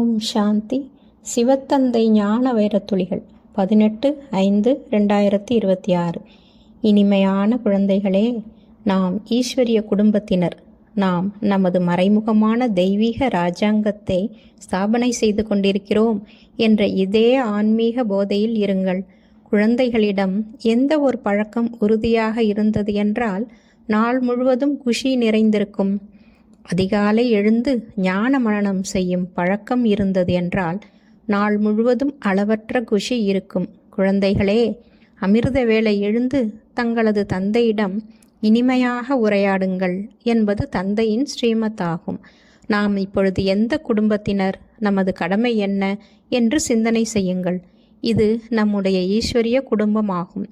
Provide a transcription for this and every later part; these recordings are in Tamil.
ஓம் சாந்தி. சிவத்தந்தை ஞான வைரத்துளிகள் 18/5/2026. இனிமையான குழந்தைகளே, நாம் ஈஸ்வரிய குடும்பத்தினர். நாம் நமது மறைமுகமான தெய்வீக இராஜாங்கத்தை ஸ்தாபனை செய்து கொண்டிருக்கிறோம் என்ற இதே ஆன்மீக போதையில் இருங்கள். குழந்தைகளிடம் எந்த ஒரு பழக்கம் உறுதியாக இருந்தது என்றால் நாள் முழுவதும் குஷி நிறைந்திருக்கும். அதிகாலை எழுந்து ஞான மனனம் செய்யும் பழக்கம் இருந்தது என்றால் நாள் முழுவதும் அளவற்ற குஷி இருக்கும். குழந்தைகளே, அமிர்த வேளை எழுந்து தங்களது தந்தையிடம் இனிமையாக உரையாடுங்கள் என்பது தந்தையின் ஸ்ரீமத் ஆகும். நாம் இப்பொழுது எந்த குடும்பத்தினர், நமது கடமை என்ன என்று சிந்தனை செய்யுங்கள். இது நம்முடைய ஈஸ்வரிய குடும்பமாகும்.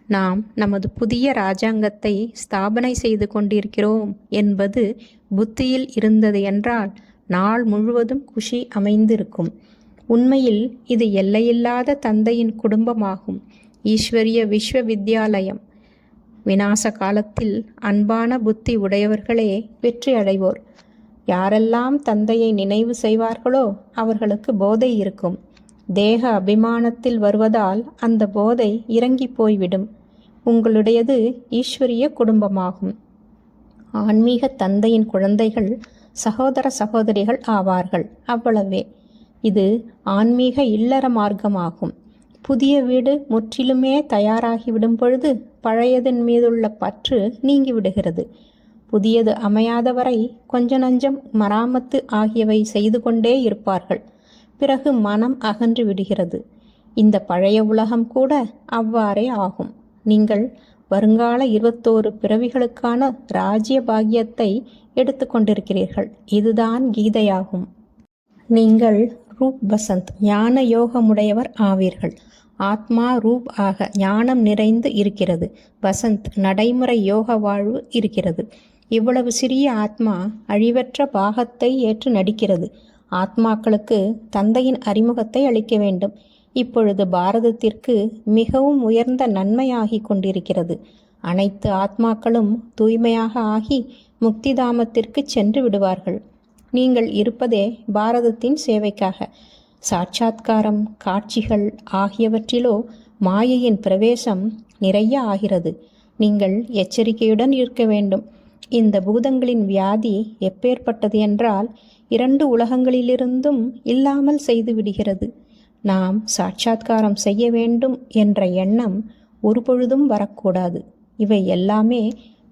நாம் நமது புதிய இராஜாங்கத்தை ஸ்தாபனை செய்து கொண்டிருக்கிறோம் என்பது புத்தியில் இருந்தது என்றால் நாள் முழுவதும் குஷி அமைந்திருக்கும். உண்மையில் இது எல்லையில்லாத தந்தையின் குடும்பமாகும். ஈஸ்வரிய விஸ்வவித்யாலயம். விநாச காலத்தில் அன்பான புத்தி உடையவர்களே வெற்றி அடைவோர். யாரெல்லாம் தந்தையை நினைவு செய்வார்களோ அவர்களுக்கு போதை இருக்கும். தேக அபிமானத்தில் வருவதால் அந்த போதை இறங்கி போய்விடும். உங்களுடையது ஈஸ்வரிய குடும்பமாகும். ஆன்மீக தந்தையின் குழந்தைகள் சகோதர சகோதரிகள் ஆவார்கள், அவ்வளவே. இது ஆன்மீக இல்லற மார்க்கமாகும். புதிய வீடு முற்றிலுமே தயாராகிவிடும் பொழுது பழையதன் மீதுள்ள பற்று நீங்கிவிடுகிறது. புதியது அமையாதவரை கொஞ்ச நஞ்சம் மராமத்து ஆகியவை செய்து கொண்டே இருப்பார்கள். பிறகு மனம் அகன்று விடுகிறது. இந்த பழைய உலகம் கூட அவ்வாறே ஆகும். நீங்கள் வருங்கால 21 பிறவிகளுக்கான ராஜ்ய பாக்கியத்தை எடுத்து கொண்டிருக்கிறீர்கள். இதுதான் கீதையாகும். நீங்கள் ரூப் பசந்த் ஞான யோகமுடையவர் ஆவீர்கள். ஆத்மா ரூப் ஆக ஞானம் நிறைந்து இருக்கிறது. பசந்த் நடைமுறை யோக வாழ்வு இருக்கிறது. இவ்வளவு சிறிய ஆத்மா அழிவற்ற பாகத்தை ஏற்று நடிக்கிறது. ஆத்மாக்களுக்கு தந்தையின் அறிமுகத்தை அளிக்க வேண்டும். இப்பொழுது பாரதத்திற்கு மிகவும் உயர்ந்த நன்மையாகி கொண்டிருக்கிறது. அனைத்து ஆத்மாக்களும் தூய்மையாக ஆகி முக்திதாமத்திற்கு சென்று விடுவார்கள். நீங்கள் இருப்பதே பாரதத்தின் சேவைக்காக. சாட்சாத்காரம், காட்சிகள் ஆகியவற்றிலோ மாயையின் பிரவேசம் நிறைய ஆகிறது. நீங்கள் எச்சரிக்கையுடன் இருக்க வேண்டும். இந்த பூதங்களின் வியாதி எப்பேற்பட்டது என்றால் 2 உலகங்களிலிருந்தும் இல்லாமல் செய்து விடுகிறது. நாம் சாட்சாத்காரம் செய்ய வேண்டும் என்ற எண்ணம் ஒருபொழுதும் வரக்கூடாது. இவை எல்லாமே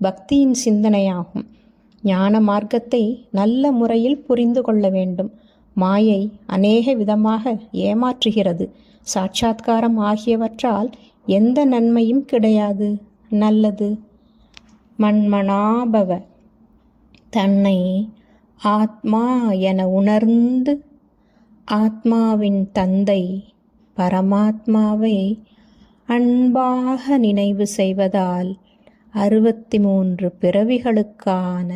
பக்தியின் சிந்தனையாகும். ஞான மார்க்கத்தை நல்ல முறையில் புரிந்து கொள்ள வேண்டும். மாயை அநேக விதமாக ஏமாற்றுகிறது. சாட்சாத்காரம் ஆகியவற்றால் எந்த நன்மையும் கிடையாது. நல்லது. மன்மனாபவ. தன்னை ஆத்மா என உணர்ந்து ஆத்மாவின் தந்தை பரமாத்மாவை அன்பாக நினைவு செய்வதால் 63 பிறவிகளுக்கான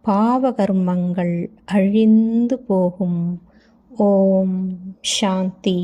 பாவகர்மங்கள் அழிந்து போகும். ஓம் சாந்தி.